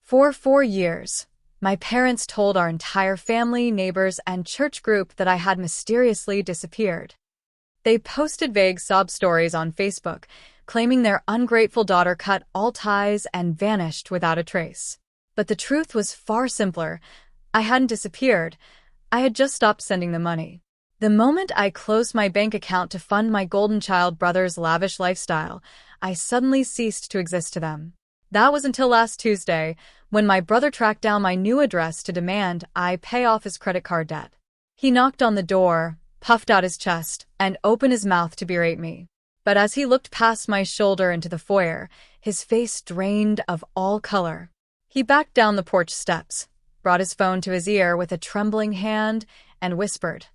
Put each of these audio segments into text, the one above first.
For 4 years, my parents told our entire family, neighbors, and church group that I had mysteriously disappeared. They posted vague sob stories on Facebook, claiming their ungrateful daughter cut all ties and vanished without a trace. But the truth was far simpler. I hadn't disappeared. I had just stopped sending the money. The moment I closed my bank account to fund my golden child brother's lavish lifestyle, I suddenly ceased to exist to them. That was until last Tuesday, when my brother tracked down my new address to demand I pay off his credit card debt. He knocked on the door, puffed out his chest, and opened his mouth to berate me. But as he looked past my shoulder into the foyer, his face drained of all color. He backed down the porch steps, brought his phone to his ear with a trembling hand, and whispered,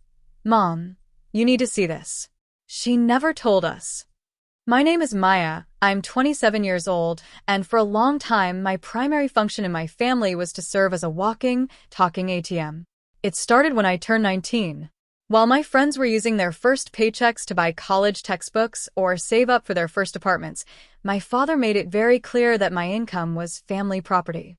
"Mom, you need to see this." She never told us. My name is Maya, I'm 27 years old, and for a long time my primary function in my family was to serve as a walking, talking ATM. It started when I turned 19. While my friends were using their first paychecks to buy college textbooks or save up for their first apartments, my father made it very clear that my income was family property.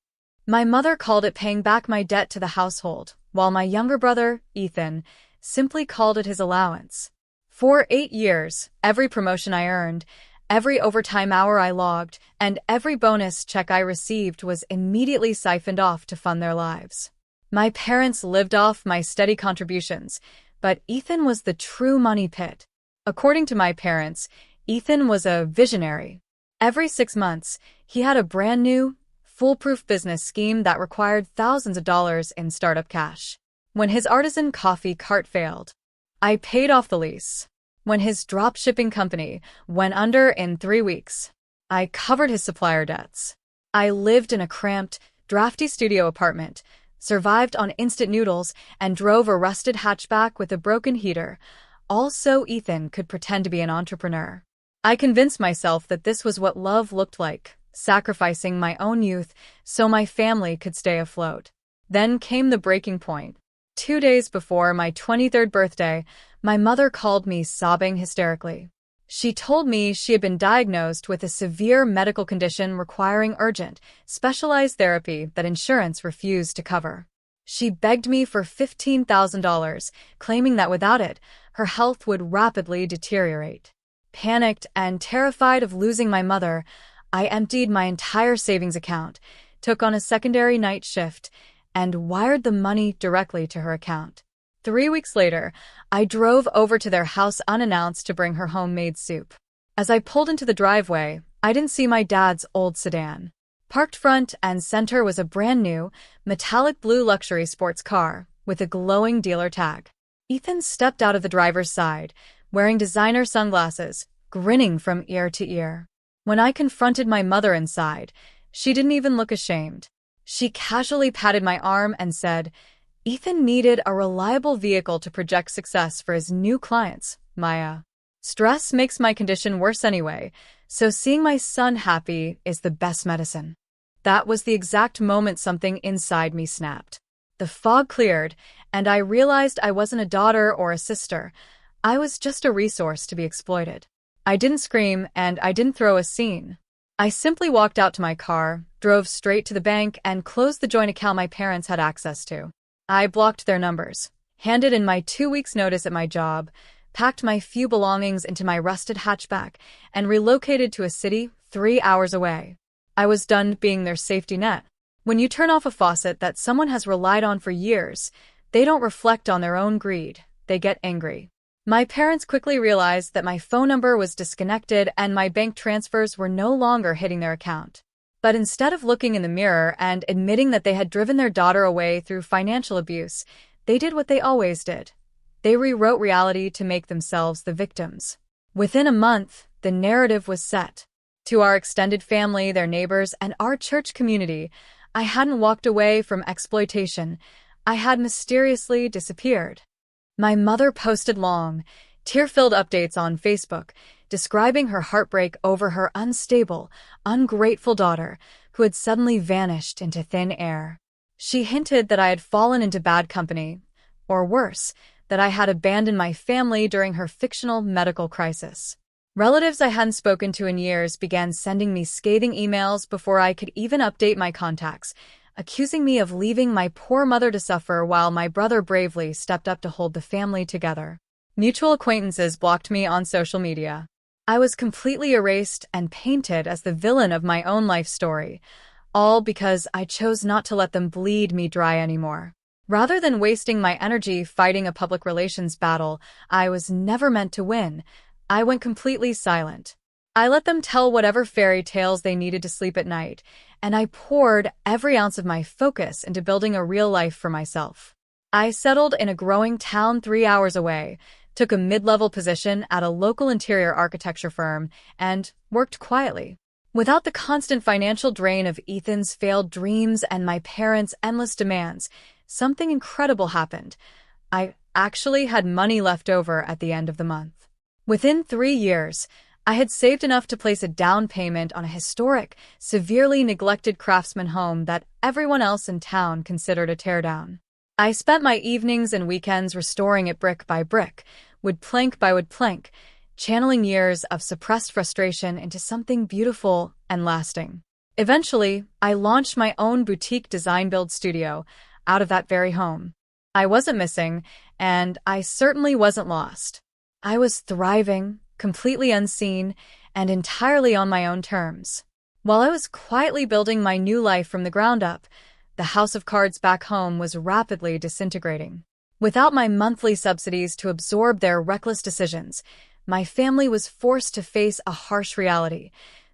My mother called it paying back my debt to the household, while my younger brother, Ethan, simply called it his allowance. For 8 years, every promotion I earned, every overtime hour I logged, and every bonus check I received was immediately siphoned off to fund their lives. My parents lived off my steady contributions, but Ethan was the true money pit. According to my parents, Ethan was a visionary. Every 6 months, he had a brand new, foolproof business scheme that required thousands of dollars in startup cash. When his artisan coffee cart failed, I paid off the lease. When his drop-shipping company went under in 3 weeks, I covered his supplier debts. I lived in a cramped, drafty studio apartment, survived on instant noodles, and drove a rusted hatchback with a broken heater, all so Ethan could pretend to be an entrepreneur. I convinced myself that this was what love looked like, sacrificing my own youth so my family could stay afloat. Then came the breaking point. 2 days before my 23rd birthday, my mother called me sobbing hysterically. She told me she had been diagnosed with a severe medical condition requiring urgent, specialized therapy that insurance refused to cover. She begged me for $15,000, claiming that without it, her health would rapidly deteriorate. Panicked and terrified of losing my mother, I emptied my entire savings account, took on a secondary night shift, and wired the money directly to her account. 3 weeks later, I drove over to their house unannounced to bring her homemade soup. As I pulled into the driveway, I didn't see my dad's old sedan. Parked front and center was a brand new, metallic blue luxury sports car with a glowing dealer tag. Ethan stepped out of the driver's side, wearing designer sunglasses, grinning from ear to ear. When I confronted my mother inside, she didn't even look ashamed. She casually patted my arm and said, "Ethan needed a reliable vehicle to project success for his new clients, Maya. Stress makes my condition worse anyway, so seeing my son happy is the best medicine." That was the exact moment something inside me snapped. The fog cleared, and I realized I wasn't a daughter or a sister. I was just a resource to be exploited. I didn't scream, and I didn't throw a scene. I simply walked out to my car, drove straight to the bank, and closed the joint account my parents had access to. I blocked their numbers, handed in my 2 weeks' notice at my job, packed my few belongings into my rusted hatchback, and relocated to a city 3 hours away. I was done being their safety net. When you turn off a faucet that someone has relied on for years, they don't reflect on their own greed, they get angry. My parents quickly realized that my phone number was disconnected and my bank transfers were no longer hitting their account. But instead of looking in the mirror and admitting that they had driven their daughter away through financial abuse, they did what they always did. They rewrote reality to make themselves the victims. Within a month, the narrative was set. To our extended family, their neighbors, and our church community, I hadn't walked away from exploitation. I had mysteriously disappeared. My mother posted long, tear-filled updates on Facebook, describing her heartbreak over her unstable, ungrateful daughter who had suddenly vanished into thin air. She hinted that I had fallen into bad company, or worse, that I had abandoned my family during her fictional medical crisis. Relatives I hadn't spoken to in years began sending me scathing emails before I could even update my contacts, accusing me of leaving my poor mother to suffer while my brother bravely stepped up to hold the family together. Mutual acquaintances blocked me on social media. I was completely erased and painted as the villain of my own life story, all because I chose not to let them bleed me dry anymore. Rather than wasting my energy fighting a public relations battle I was never meant to win, I went completely silent. I let them tell whatever fairy tales they needed to sleep at night, and I poured every ounce of my focus into building a real life for myself. I settled in a growing town 3 hours away, took a mid-level position at a local interior architecture firm, and worked quietly. Without the constant financial drain of Ethan's failed dreams and my parents' endless demands, something incredible happened. I actually had money left over at the end of the month. Within 3 years, I had saved enough to place a down payment on a historic, severely neglected craftsman home that everyone else in town considered a teardown. I spent my evenings and weekends restoring it brick by brick, wood plank by wood plank, channeling years of suppressed frustration into something beautiful and lasting. Eventually, I launched my own boutique design-build studio out of that very home. I wasn't missing, and I certainly wasn't lost. I was thriving, completely unseen, and entirely on my own terms. While I was quietly building my new life from the ground up, the house of cards back home was rapidly disintegrating. Without my monthly subsidies to absorb their reckless decisions, my family was forced to face a harsh reality.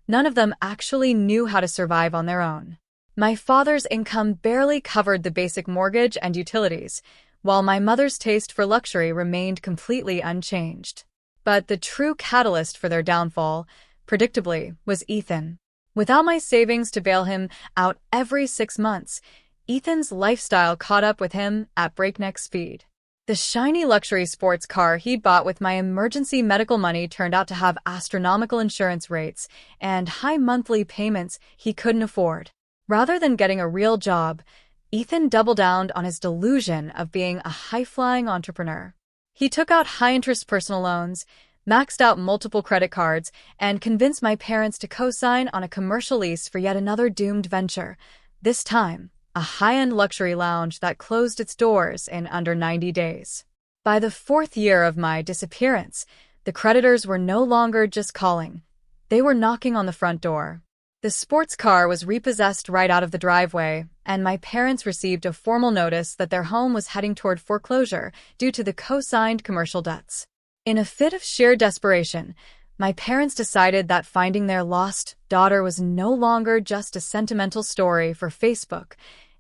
None of them actually knew how to survive on their own. My father's income barely covered the basic mortgage and utilities, while my mother's taste for luxury remained completely unchanged. But the true catalyst for their downfall, predictably, was Ethan. Without my savings to bail him out every 6 months, Ethan's lifestyle caught up with him at breakneck speed. The shiny luxury sports car he'd bought with my emergency medical money turned out to have astronomical insurance rates and high monthly payments he couldn't afford. Rather than getting a real job, Ethan doubled down on his delusion of being a high-flying entrepreneur. He took out high-interest personal loans, maxed out multiple credit cards, and convinced my parents to co-sign on a commercial lease for yet another doomed venture, this time a high-end luxury lounge that closed its doors in under 90 days. By the 4th year of my disappearance, the creditors were no longer just calling. They were knocking on the front door. The sports car was repossessed right out of the driveway, and my parents received a formal notice that their home was heading toward foreclosure due to the co-signed commercial debts. In a fit of sheer desperation, my parents decided that finding their lost daughter was no longer just a sentimental story for Facebook.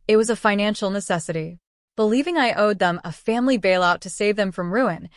It was a financial necessity. Believing I owed them a family bailout to save them from ruin,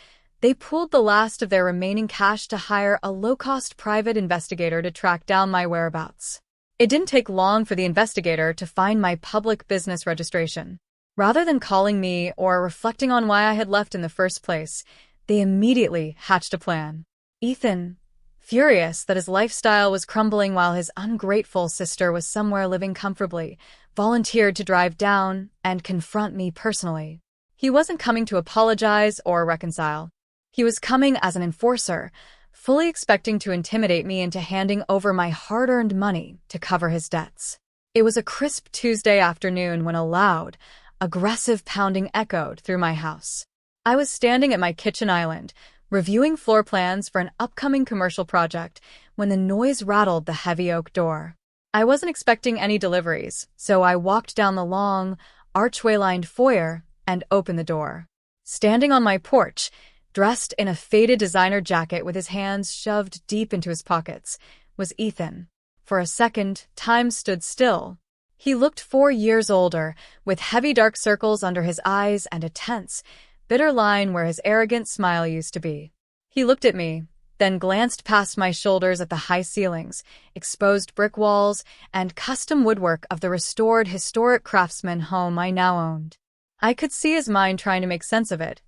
they pooled the last of their remaining cash to hire a low-cost private investigator to track down my whereabouts. It didn't take long for the investigator to find my public business registration. Rather than calling me or reflecting on why I had left in the first place, they immediately hatched a plan. Ethan, furious that his lifestyle was crumbling while his ungrateful sister was somewhere living comfortably, volunteered to drive down and confront me personally. He wasn't coming to apologize or reconcile. He was coming as an enforcer, fully expecting to intimidate me into handing over my hard-earned money to cover his debts. It was a crisp Tuesday afternoon when a loud, aggressive pounding echoed through my house. I was standing at my kitchen island, reviewing floor plans for an upcoming commercial project, when the noise rattled the heavy oak door. I wasn't expecting any deliveries, so I walked down the long, archway-lined foyer and opened the door. Standing on my porch, dressed in a faded designer jacket with his hands shoved deep into his pockets, was Ethan. For a second, time stood still. He looked 4 years older, with heavy dark circles under his eyes and a tense, bitter line where his arrogant smile used to be. He looked at me, then glanced past my shoulders at the high ceilings, exposed brick walls, and custom woodwork of the restored historic craftsman home I now owned. I could see his mind trying to make sense of it.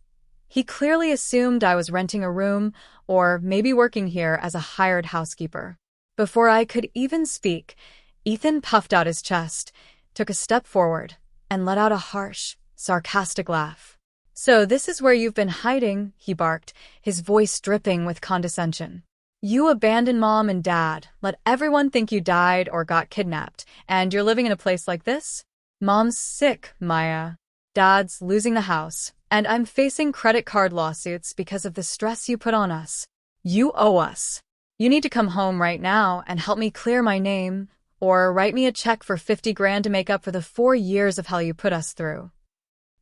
He clearly assumed I was renting a room or maybe working here as a hired housekeeper. Before I could even speak, Ethan puffed out his chest, took a step forward, and let out a harsh, sarcastic laugh. "So this is where you've been hiding," he barked, his voice dripping with condescension. You abandoned mom and dad, let everyone think you died or got kidnapped, and you're living in a place like this? Mom's sick, Maya. Dad's losing the house, and I'm facing credit card lawsuits because of the stress you put on us. You owe us. You need to come home right now and help me clear my name, or write me a check for 50 grand to make up for the 4 years of hell you put us through.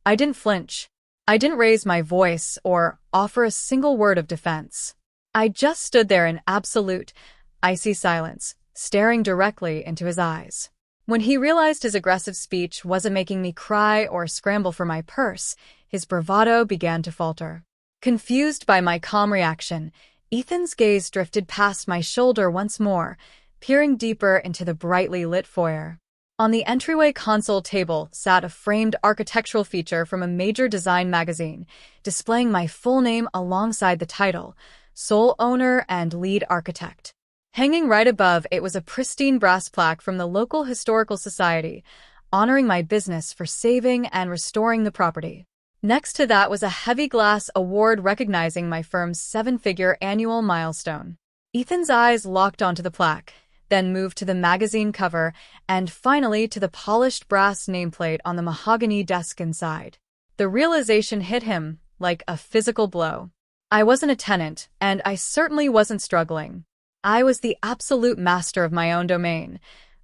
I didn't flinch. I didn't raise my voice or offer a single word of defense. I just stood there in absolute, icy silence, staring directly into his eyes. When he realized his aggressive speech wasn't making me cry or scramble for my purse, his bravado began to falter. Confused by my calm reaction, Ethan's gaze drifted past my shoulder once more, peering deeper into the brightly lit foyer. On the entryway console table sat a framed architectural feature from a major design magazine, displaying my full name alongside the title, sole owner and lead architect. Hanging right above it was a pristine brass plaque from the local historical society, honoring my business for saving and restoring the property. Next to that was a heavy glass award recognizing my firm's 7-figure annual milestone. Ethan's eyes locked onto the plaque, then moved to the magazine cover, and finally to the polished brass nameplate on the mahogany desk inside. The realization hit him like a physical blow. I wasn't a tenant, and I certainly wasn't struggling. I was the absolute master of my own domain,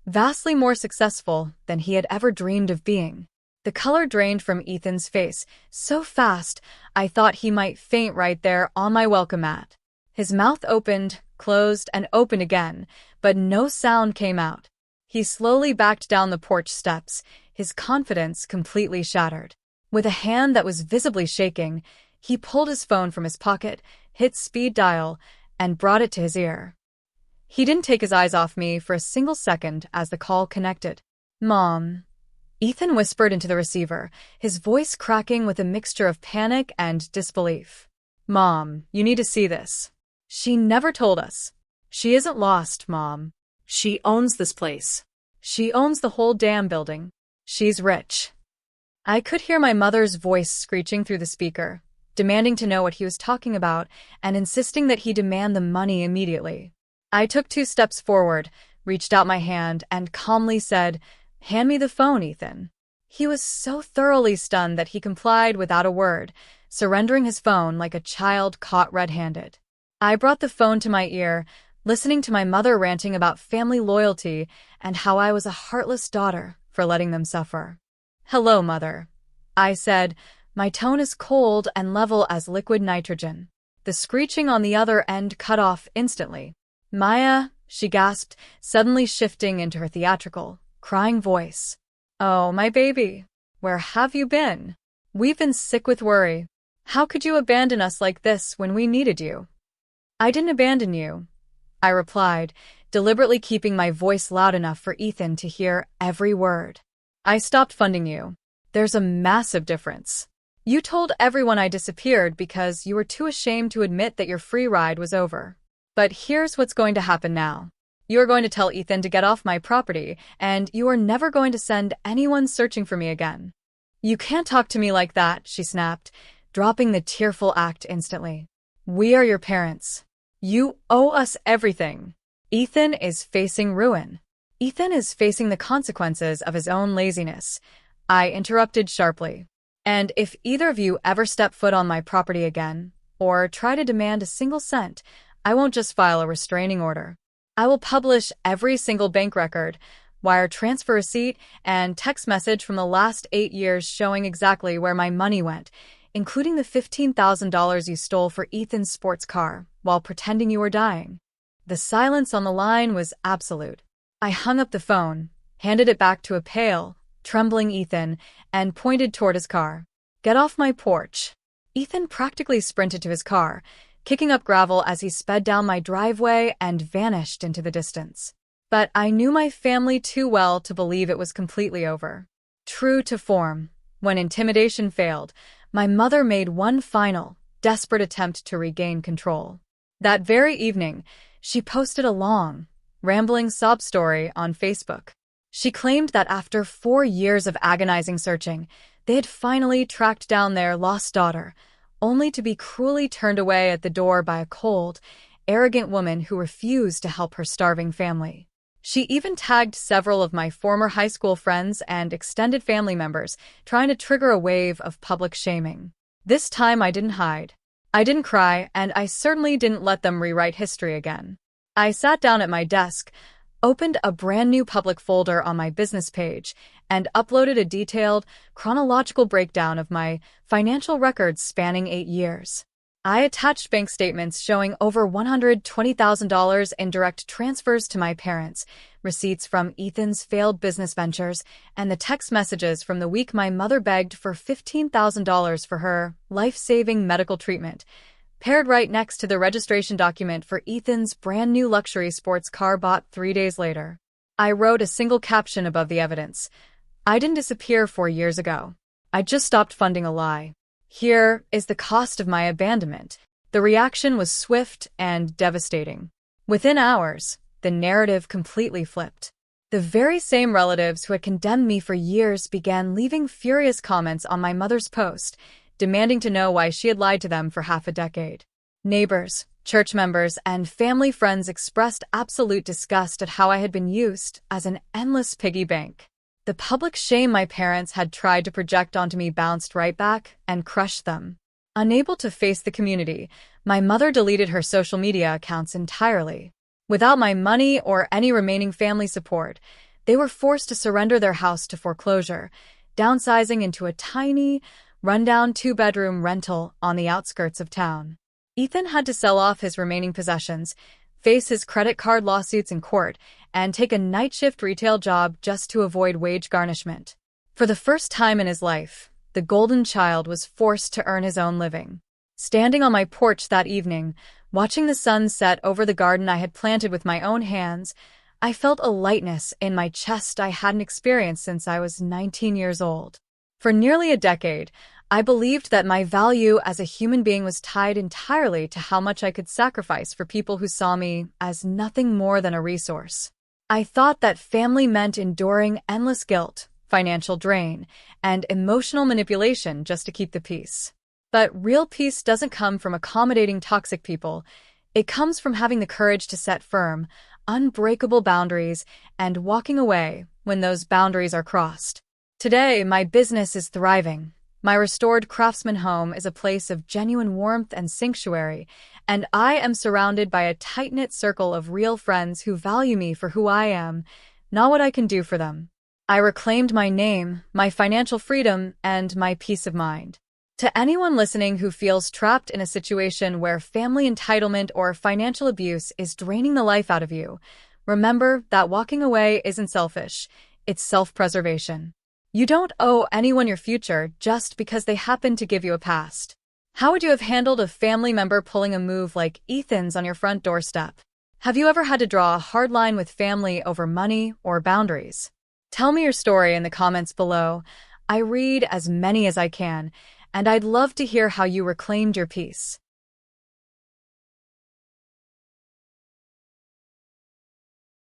vastly more successful than he had ever dreamed of being. The color drained from Ethan's face so fast I thought he might faint right there on my welcome mat. His mouth opened, closed, and opened again, but no sound came out. He slowly backed down the porch steps, his confidence completely shattered. With a hand that was visibly shaking, he pulled his phone from his pocket, hit speed dial, and brought it to his ear. He didn't take his eyes off me for a single second as the call connected. "Mom," Ethan whispered into the receiver, his voice cracking with a mixture of panic and disbelief. "Mom, you need to see this. She never told us. She isn't lost, Mom. She owns this place. She owns the whole damn building. She's rich." I could hear my mother's voice screeching through the speaker, demanding to know what he was talking about and insisting that he demand the money immediately. I took 2 steps forward, reached out my hand, and calmly said, "Hand me the phone, Ethan." He was so thoroughly stunned that he complied without a word, surrendering his phone like a child caught red-handed. I brought the phone to my ear, listening to my mother ranting about family loyalty and how I was a heartless daughter for letting them suffer. "Hello, Mother," I said, my tone as cold and level as liquid nitrogen. The screeching on the other end cut off instantly. "Maya," she gasped, suddenly shifting into her theatrical, crying voice. "Oh, my baby. Where have you been? We've been sick with worry. How could you abandon us like this when we needed you?" "I didn't abandon you," I replied, deliberately keeping my voice loud enough for Ethan to hear every word. "I stopped funding you. There's a massive difference. You told everyone I disappeared because you were too ashamed to admit that your free ride was over. But here's what's going to happen now. You are going to tell Ethan to get off my property, and you are never going to send anyone searching for me again." "You can't talk to me like that," she snapped, dropping the tearful act instantly. "We are your parents. You owe us everything. Ethan is facing ruin. Ethan is facing the consequences of his own laziness," I interrupted sharply. "And if either of you ever step foot on my property again, or try to demand a single cent, I won't just file a restraining order. I will publish every single bank record, wire transfer receipt, and text message from the last 8 years showing exactly where my money went, including the $15,000 you stole for Ethan's sports car while pretending you were dying." The silence on the line was absolute. I hung up the phone, handed it back to a pale, trembling Ethan, and pointed toward his car. "Get off my porch." Ethan practically sprinted to his car, kicking up gravel as he sped down my driveway and vanished into the distance. But I knew my family too well to believe it was completely over. True to form, when intimidation failed, my mother made one final, desperate attempt to regain control. That very evening, she posted a long, rambling sob story on Facebook. She claimed that after 4 years of agonizing searching, they had finally tracked down their lost daughter, only to be cruelly turned away at the door by a cold, arrogant woman who refused to help her starving family. She even tagged several of my former high school friends and extended family members, trying to trigger a wave of public shaming. This time I didn't hide. I didn't cry, and I certainly didn't let them rewrite history again. I sat down at my desk, opened a brand new public folder on my business page, and uploaded a detailed, chronological breakdown of my financial records spanning 8 years. I attached bank statements showing over $120,000 in direct transfers to my parents, receipts from Ethan's failed business ventures, and the text messages from the week my mother begged for $15,000 for her life-saving medical treatment, paired right next to the registration document for Ethan's brand new luxury sports car bought 3 days later. I wrote a single caption above the evidence. I didn't disappear 4 years ago. I just stopped funding a lie. Here is the cost of my abandonment. The reaction was swift and devastating. Within hours, the narrative completely flipped. The very same relatives who had condemned me for years began leaving furious comments on my mother's post, demanding to know why she had lied to them for half a decade. Neighbors, church members, and family friends expressed absolute disgust at how I had been used as an endless piggy bank. The public shame my parents had tried to project onto me bounced right back and crushed them. Unable to face the community, my mother deleted her social media accounts entirely. Without my money or any remaining family support, they were forced to surrender their house to foreclosure, downsizing into a tiny, rundown 2-bedroom rental on the outskirts of town. Ethan had to sell off his remaining possessions, face his credit card lawsuits in court, and take a night shift retail job just to avoid wage garnishment. For the first time in his life, the golden child was forced to earn his own living. Standing on my porch that evening, watching the sun set over the garden I had planted with my own hands, I felt a lightness in my chest I hadn't experienced since I was 19 years old. For nearly a decade, I believed that my value as a human being was tied entirely to how much I could sacrifice for people who saw me as nothing more than a resource. I thought that family meant enduring endless guilt, financial drain, and emotional manipulation just to keep the peace. But real peace doesn't come from accommodating toxic people. It comes from having the courage to set firm, unbreakable boundaries and walking away when those boundaries are crossed. Today, my business is thriving. My restored Craftsman home is a place of genuine warmth and sanctuary, and I am surrounded by a tight-knit circle of real friends who value me for who I am, not what I can do for them. I reclaimed my name, my financial freedom, and my peace of mind. To anyone listening who feels trapped in a situation where family entitlement or financial abuse is draining the life out of you, remember that walking away isn't selfish, it's self-preservation. You don't owe anyone your future just because they happen to give you a past. How would you have handled a family member pulling a move like Ethan's on your front doorstep? Have you ever had to draw a hard line with family over money or boundaries? Tell me your story in the comments below. I read as many as I can, and I'd love to hear how you reclaimed your peace.